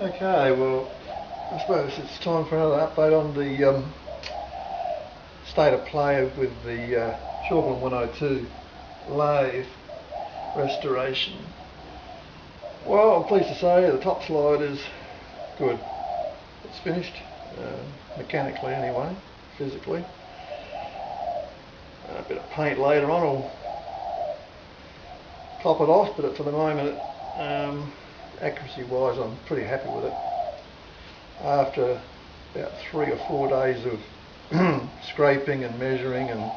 Okay, well, I suppose it's time for another update on the state of play with the Schaublin 102 lathe restoration. Well, I'm pleased to say the top slide is good. It's finished, mechanically anyway, physically. A bit of paint later on will top it off, but for the moment, accuracy wise, I'm pretty happy with it. After about 3 or 4 days of scraping and measuring and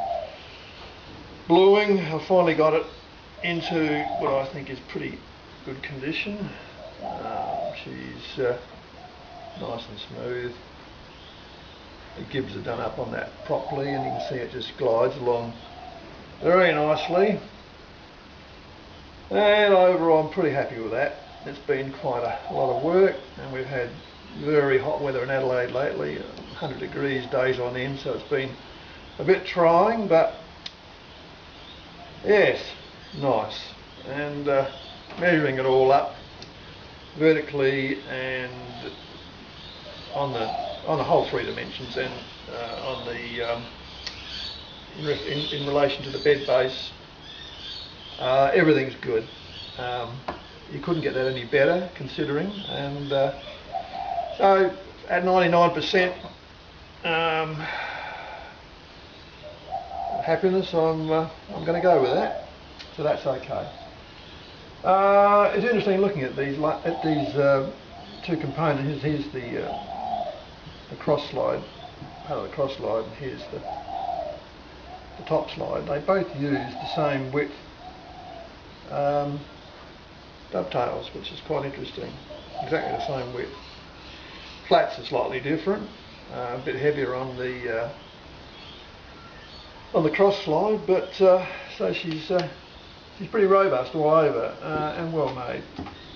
bluing, I finally got it into what I think is pretty good condition. She's nice and smooth. The gibs are done up on that properly, and you can see it just glides along very nicely. And overall, I'm pretty happy with that. It's been quite a lot of work, and we've had very hot weather in Adelaide lately, 100 degrees days on end, so it's been a bit trying, but yes, nice. And measuring it all up vertically and on the whole 3 dimensions, and on the in relation to the bed base, everything's good. You couldn't get that any better, considering, and so at 99% happiness, I'm going to go with that. So that's okay. It's interesting looking at these two components. Here's the cross slide, part of the cross slide, and here's the top slide. They both use the same width dovetails, which is quite interesting. Exactly the same width. Flats are slightly different, a bit heavier on the cross slide, but so she's pretty robust all over, and well made.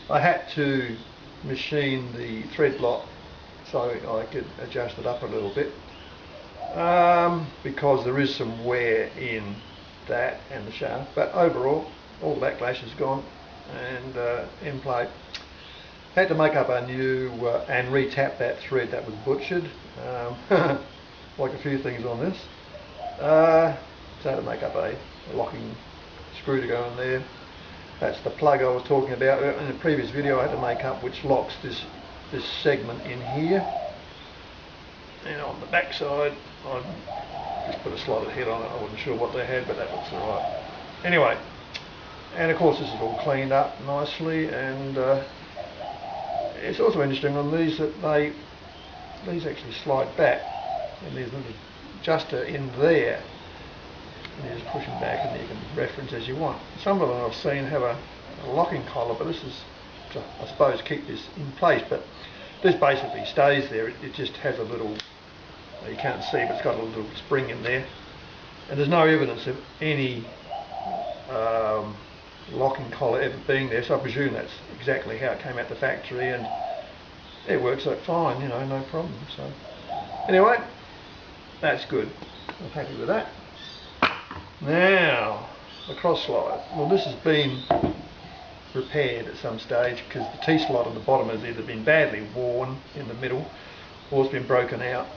I had to machine the thread block so I could adjust it up a little bit, because there is some wear in that and the shaft, but overall all the backlash is gone and in play. Had to make up a new and re-tap that thread that was butchered, like a few things on this. So I had to make up a locking screw to go in there. That's the plug I was talking about in the previous video. I had to make up, which locks this segment in here. And on the back side, I just put a slotted head on it. I wasn't sure what they had, but that looks alright. Anyway, and of course this is all cleaned up nicely, and it's also interesting on these that these actually slide back, and there's a little adjuster in there, and you just push them back, and then you can reference as you want. Some of them I've seen have a locking collar, but this is to, I suppose, keep this in place, but this basically stays there. It just has a little, you can't see, but it's got a little spring in there, and there's no evidence of any locking collar ever being there, so I presume that's exactly how it came out the factory, and it works out fine, you know, no problem. So anyway, that's good. I'm happy with that. Now the cross slide. Well, this has been repaired at some stage, because the T-slot on the bottom has either been badly worn in the middle, or it's been broken out,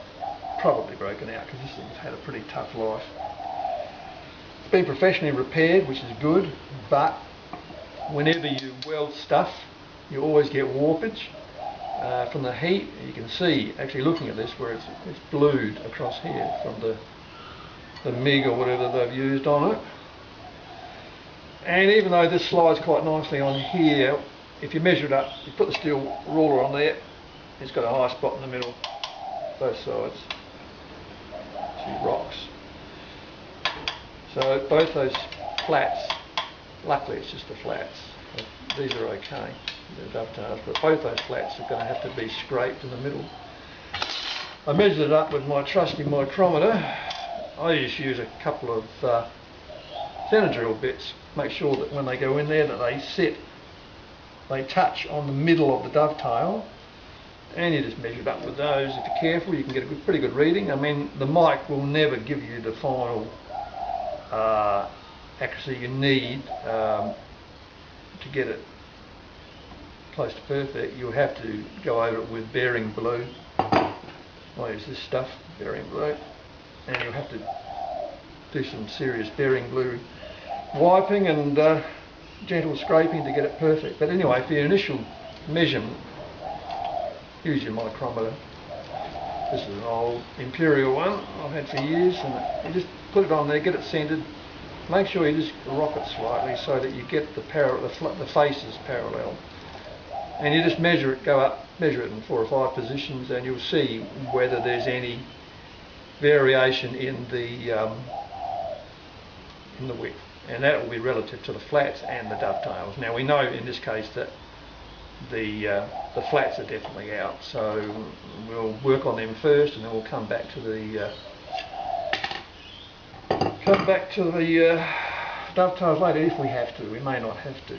probably broken out, because this thing's had a pretty tough life. It's been professionally repaired, which is good, but whenever you weld stuff, you always get warpage from the heat. You can see, actually looking at this, where it's blued across here from the MIG or whatever they've used on it. And even though this slides quite nicely on here, if you measure it up, you put the steel ruler on there, it's got a high spot in the middle, both sides. She rocks. So both those flats, luckily it's just the flats, these are okay, they're dovetails, but both those flats are going to have to be scraped in the middle. I measured it up with my trusty micrometer. I just use a couple of center drill bits, make sure that when they go in there that they touch on the middle of the dovetail, and you just measure it up with those. If you're careful, you can get a pretty good reading. I mean, the mic will never give you the final accuracy you need to get it close to perfect, you'll have to go over it with bearing blue. I use this stuff, bearing blue, and you'll have to do some serious bearing blue wiping and gentle scraping to get it perfect. But anyway, for your initial measurement, use your micrometer. This is an old Imperial one I've had for years, and you just put it on there, get it centered. Make sure you just rock it slightly so that you get the faces parallel. And you just measure it, go up, measure it in 4 or 5 positions, and you'll see whether there's any variation in the width. And that will be relative to the flats and the dovetails. Now we know in this case that the flats are definitely out, so we'll work on them first, and then we'll come back to the dovetails later if we have to. We may not have to.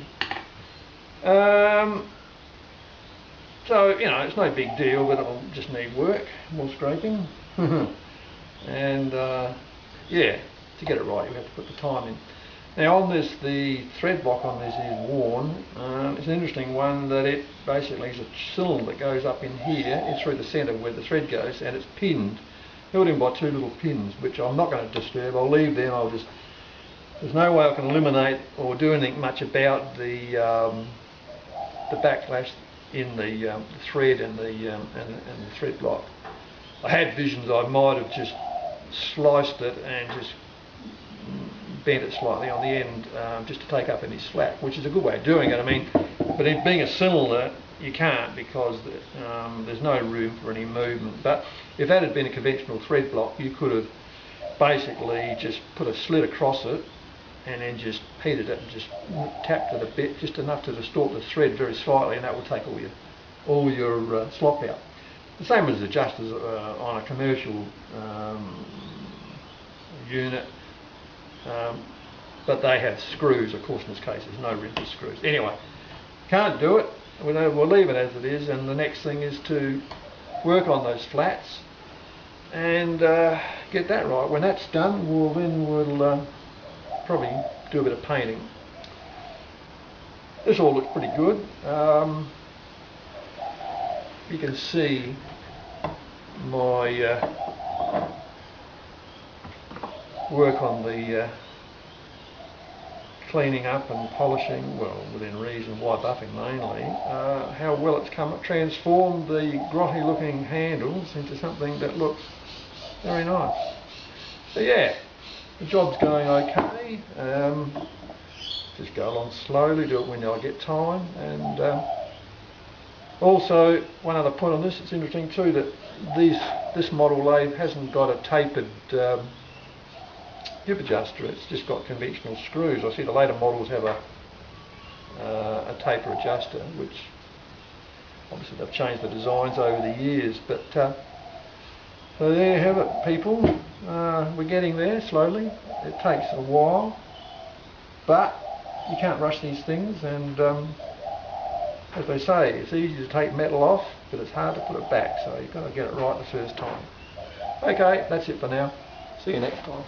So, you know, it's no big deal, but it'll just need work, more scraping. And yeah, to get it right you have to put the time in. Now on this, the thread block on this is worn. It's an interesting one that it basically is a cylinder that goes up in here, it's through the centre where the thread goes, and it's pinned, held in by 2 little pins, which I'm not going to disturb. I'll leave them. There's no way I can eliminate or do anything much about the backlash in the thread and the thread block. I had visions I might have just sliced it and just bent it slightly on the end just to take up any slack, which is a good way of doing it. I mean, but in being a cylinder you can't, because there's no room for any movement. But if that had been a conventional thread block, you could have basically just put a slit across it and then just heated it and just tapped it a bit, just enough to distort the thread very slightly, and that will take all your slop out. The same as adjusters on a commercial unit, but they have screws. Of course, in this case, there's no room for screws. Anyway, can't do it. We'll leave it as it is, and the next thing is to work on those flats and get that right. When that's done, we'll probably do a bit of painting. This all looks pretty good. You can see my work on the cleaning up and polishing, well, within reason, white buffing mainly, how well it's transformed the grotty looking handles into something that looks very nice. So yeah, the job's going okay. Just go along slowly, do it when I get time. And also, one other point on this, it's interesting too that this model lathe hasn't got a tapered hip adjuster, it's just got conventional screws. I see the later models have a taper adjuster, which obviously they've changed the designs over the years. But so there you have it, people. We're getting there slowly. It takes a while, but you can't rush these things, and as they say, it's easy to take metal off, but it's hard to put it back, so you've got to get it right the first time. Okay, that's it for now. See you next time.